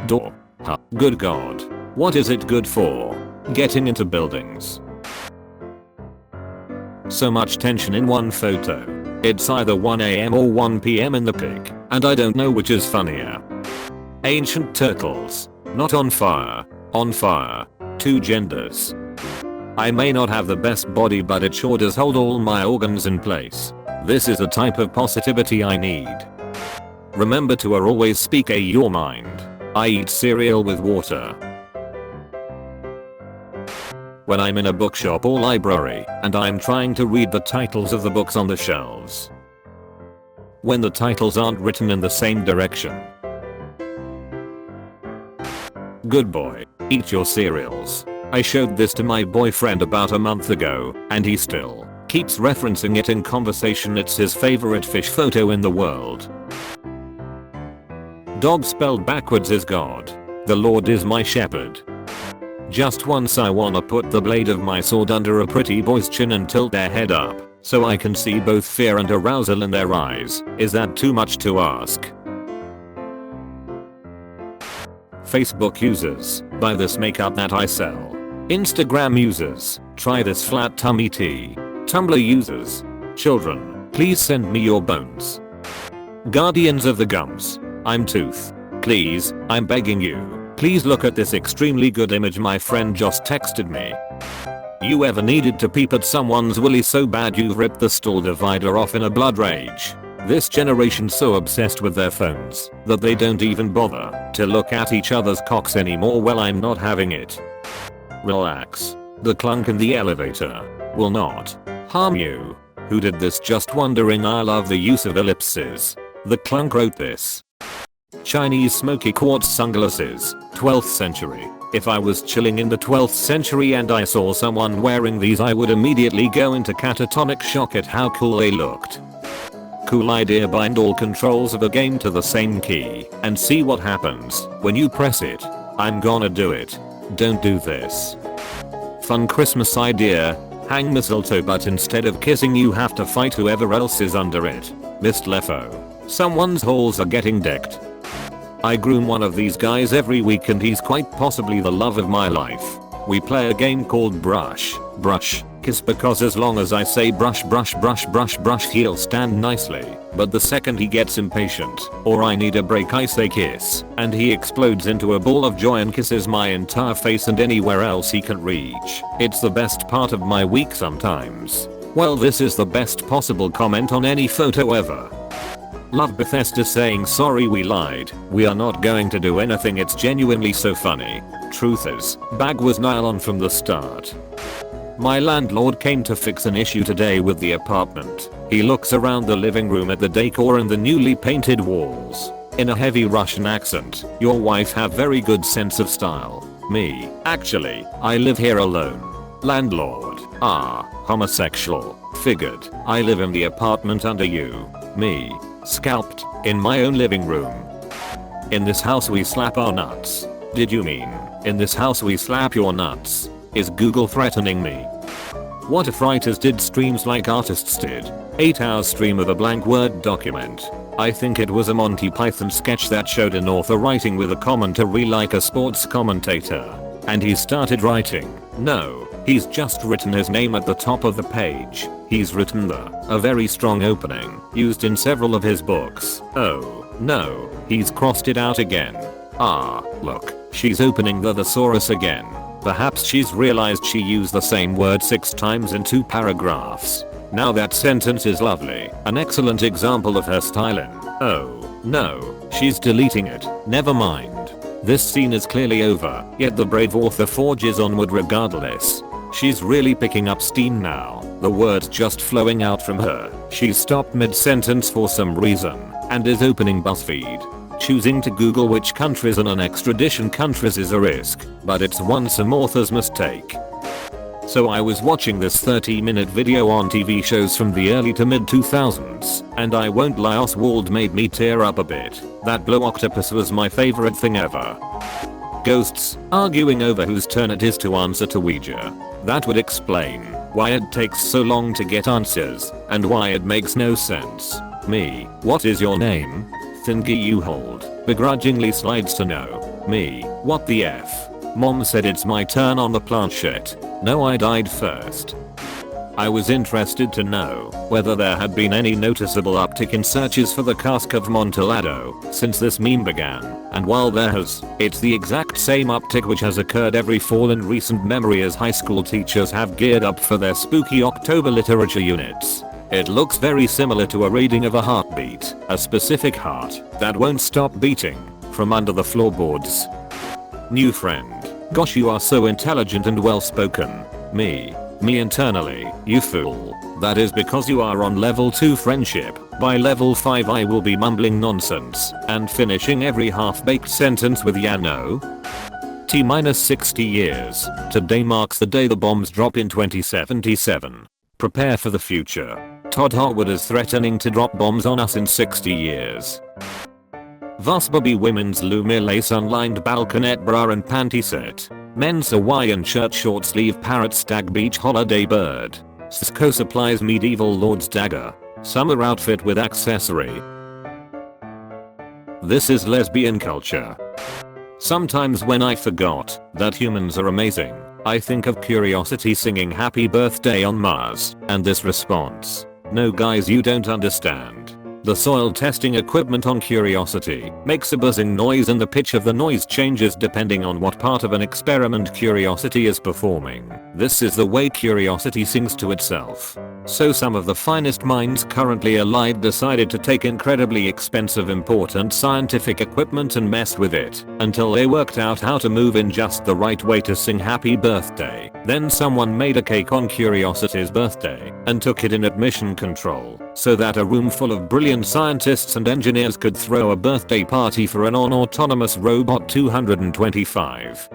Door. Huh. Good god. What is it good for? Getting into buildings. So much tension in one photo. It's either 1 AM or 1 PM in the pic, and I don't know which is funnier. Ancient turtles. Not on fire. On fire. Two genders. I may not have the best body, but it sure does hold all my organs in place. This is the type of positivity I need. Remember to always speak your mind. I eat cereal with water. When I'm in a bookshop or library and I'm trying to read the titles of the books on the shelves. When the titles aren't written in the same direction. Good boy, eat your cereals. I showed this to my boyfriend about a month ago, and he still keeps referencing it in conversation. It's his favorite fish photo in the world. Dog spelled backwards is God. The Lord is my shepherd. Just once I wanna put the blade of my sword under a pretty boy's chin and tilt their head up, so I can see both fear and arousal in their eyes. Is that too much to ask? Facebook users, buy this makeup that I sell. Instagram users, try this flat tummy tea. Tumblr users, children, please send me your bones. Guardians of the gums, I'm Tooth. Please, I'm begging you, please look at this extremely good image my friend just texted me. You ever needed to peep at someone's willy so bad you've ripped the stall divider off in a blood rage? This generation's so obsessed with their phones that they don't even bother to look at each other's cocks anymore. Well, I'm not having it. Relax. The clunk in the elevator will not harm you. Who did this? Just wondering. I love the use of ellipses. The clunk wrote this. Chinese smoky quartz sunglasses, 12th century. If I was chilling in the 12th century and I saw someone wearing these, I would immediately go into catatonic shock at how cool they looked. Cool idea. Bind all controls of a game to the same key and see what happens when you press it. I'm gonna do it. Don't do this. Fun Christmas idea. Hang mistletoe, but instead of kissing you have to fight whoever else is under it. Missed Lefo. Someone's halls are getting decked. I groom one of these guys every week and he's quite possibly the love of my life. We play a game called Brush, Kiss, because as long as I say brush, he'll stand nicely. But the second he gets impatient or I need a break, I say kiss, and he explodes into a ball of joy and kisses my entire face and anywhere else he can reach. It's the best part of my week sometimes. Well, this is the best possible comment on any photo ever. Love Bethesda saying sorry we lied. We are not going to do anything. It's genuinely so funny. Truth is, bag was nylon from the start. My landlord came to fix an issue today with the apartment. He looks around the living room at the decor and the newly painted walls. In a heavy Russian accent, your wife have very good sense of style. Me, actually, I live here alone. Landlord, homosexual. Figured, I live in the apartment under you. Me, scalped, in my own living room. In this house we slap our nuts. Did you mean, in this house we slap your nuts? Is Google threatening me? What if writers did streams like artists did? 8-hour stream of a blank Word document. I think it was a Monty Python sketch that showed an author writing with a commentary like a sports commentator. And he started writing. No, he's just written his name at the top of the page. He's written a very strong opening, used in several of his books. Oh, no, he's crossed it out again. Look, she's opening the thesaurus again. Perhaps she's realized she used the same word 6 times in 2 paragraphs. Now that sentence is lovely, an excellent example of her styling. Oh, no, she's deleting it. Never mind. This scene is clearly over, yet the brave author forges onward regardless. She's really picking up steam now, the words just flowing out from her. She's stopped mid-sentence for some reason, and is opening BuzzFeed. Choosing to Google which countries and an extradition countries is a risk, but it's one some authors must take. So I was watching this 30-minute video on TV shows from the early to mid 2000s, and I won't lie, Oswald made me tear up a bit. That blue octopus was my favorite thing ever. Ghosts, arguing over whose turn it is to answer to Ouija. That would explain why it takes so long to get answers, and why it makes no sense. Me, what is your name? Thingy you hold, begrudgingly slides to no. Me, what the F? Mom said it's my turn on the planchette. No, I died first. I was interested to know whether there had been any noticeable uptick in searches for the cask of Montellado since this meme began, and while there has, it's the exact same uptick which has occurred every fall in recent memory as high school teachers have geared up for their spooky October literature units. It looks very similar to a reading of a heartbeat, a specific heart that won't stop beating from under the floorboards. New friend. Gosh, you are so intelligent and well spoken. Me internally, you fool. That is because you are on level 2 friendship. By level 5 I will be mumbling nonsense and finishing every half-baked sentence with yeah no. T-60 years. Today marks the day the bombs drop in 2077. Prepare for the future. Todd Harwood is threatening to drop bombs on us in 60 years. Vasbaby women's Lumir lace unlined balconette bra and panty set. Men's Hawaiian shirt short sleeve parrot stag beach holiday bird. Cisco supplies medieval lord's dagger. Summer outfit with accessory. This is lesbian culture. Sometimes when I forgot that humans are amazing, I think of Curiosity singing happy birthday on Mars, and this response. No guys, you don't understand. The soil testing equipment on Curiosity makes a buzzing noise and the pitch of the noise changes depending on what part of an experiment Curiosity is performing. This is the way Curiosity sings to itself. So some of the finest minds currently alive decided to take incredibly expensive important scientific equipment and mess with it until they worked out how to move in just the right way to sing happy birthday. Then someone made a cake on Curiosity's birthday and took it in at mission control so that a room full of brilliant scientists and engineers could throw a birthday party for an autonomous robot 225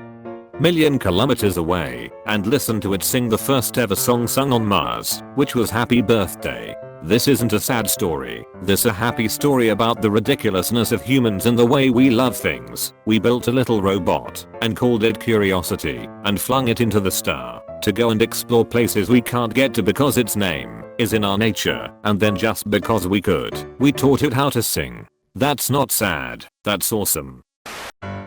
million kilometers away and listen to it sing the first ever song sung on Mars, which was Happy Birthday. This isn't a sad story. This a happy story about the ridiculousness of humans and the way we love things. We built a little robot and called it Curiosity and flung it into the star to go and explore places we can't get to because its name is in our nature, and then just because we could, we taught it how to sing. That's not sad, that's awesome.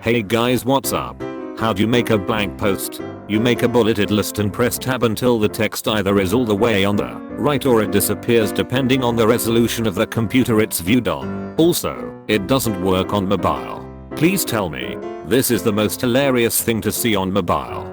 Hey guys, what's up? How'd you make a blank post? You make a bulleted list and press tab until the text either is all the way on the right or it disappears depending on the resolution of the computer it's viewed on. Also, it doesn't work on mobile. Please tell me, this is the most hilarious thing to see on mobile.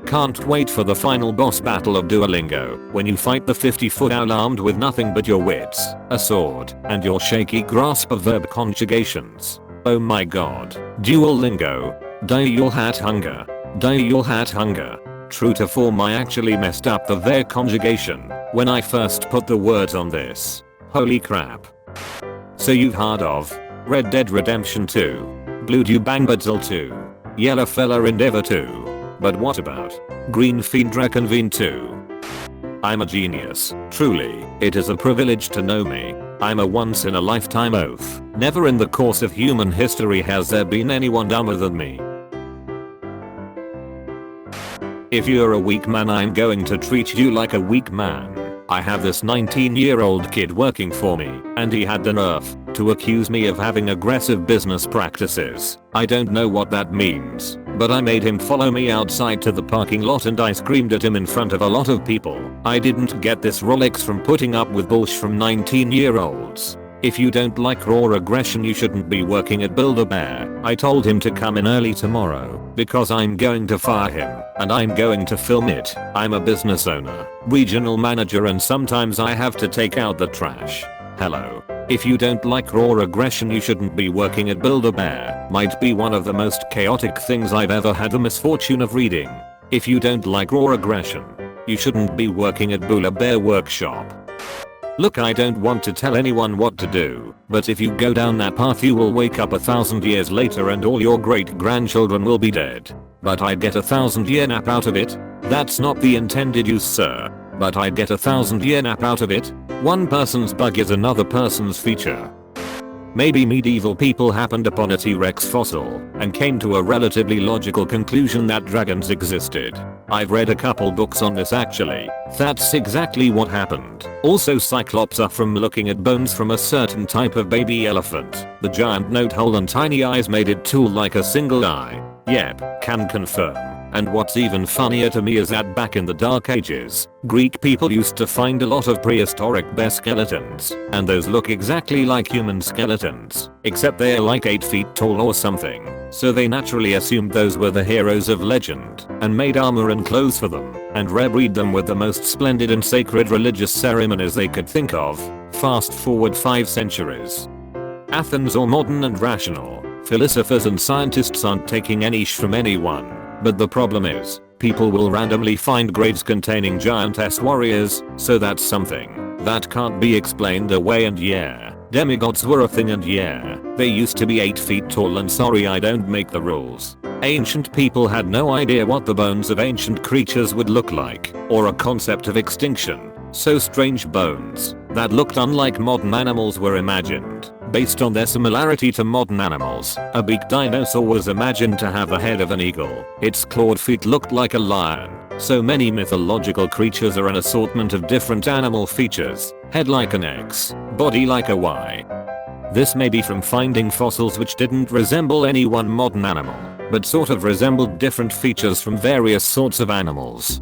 Can't wait for the final boss battle of Duolingo, when you fight the 50-foot owl armed with nothing but your wits, a sword, and your shaky grasp of verb conjugations. Oh my god. Duolingo. Die you'll hat hunger. Die you'll hat hunger. True to form, I actually messed up the their conjugation when I first put the words on this. Holy crap. So you've heard of Red Dead Redemption 2, Blue Dew Bang Basil 2, Yellow Fella Endeavor 2. But what about Green Fiend Reconvene 2? I'm a genius. Truly, it is a privilege to know me. I'm a once in a lifetime oaf. Never in the course of human history has there been anyone dumber than me. If you're a weak man, I'm going to treat you like a weak man. I have this 19-year-old kid working for me, and he had the nerve to accuse me of having aggressive business practices. I don't know what that means, but I made him follow me outside to the parking lot and I screamed at him in front of a lot of people. I didn't get this Rolex from putting up with bullshit from 19-year-olds. If you don't like raw aggression, you shouldn't be working at Build-A-Bear. I told him to come in early tomorrow because I'm going to fire him and I'm going to film it. I'm a business owner, regional manager, and sometimes I have to take out the trash. Hello. If you don't like raw aggression, you shouldn't be working at Build-A-Bear. Might be one of the most chaotic things I've ever had the misfortune of reading. If you don't like raw aggression, you shouldn't be working at Build-A-Bear Workshop. Look, I don't want to tell anyone what to do, but if you go down that path you will wake up 1,000 years later and all your great grandchildren will be dead. But I'd get 1,000-year nap out of it. That's not the intended use, sir. But I'd get 1,000-year nap out of it. One person's bug is another person's feature. Maybe medieval people happened upon a T-Rex fossil and came to a relatively logical conclusion that dragons existed. I've read a couple books on this actually. That's exactly what happened. Also, cyclops are from looking at bones from a certain type of baby elephant. The giant note hole and tiny eyes made it tool like a single eye. Yep, can confirm. And what's even funnier to me is that back in the Dark Ages, Greek people used to find a lot of prehistoric bear skeletons, and those look exactly like human skeletons, except they're like 8 feet tall or something. So they naturally assumed those were the heroes of legend, and made armor and clothes for them, and rebreed them with the most splendid and sacred religious ceremonies they could think of. Fast forward 5 centuries. Athens are modern and rational. Philosophers and scientists aren't taking any sh from anyone. But the problem is, people will randomly find graves containing giantess warriors, so that's something that can't be explained away. And yeah, demigods were a thing, and yeah, they used to be 8 feet tall, and sorry I don't make the rules. Ancient people had no idea what the bones of ancient creatures would look like, or a concept of extinction, so strange bones that looked unlike modern animals were imagined. Based on their similarity to modern animals, a beaked dinosaur was imagined to have the head of an eagle. Its clawed feet looked like a lion. So many mythological creatures are an assortment of different animal features. Head like an X, body like a Y. This may be from finding fossils which didn't resemble any one modern animal, but sort of resembled different features from various sorts of animals.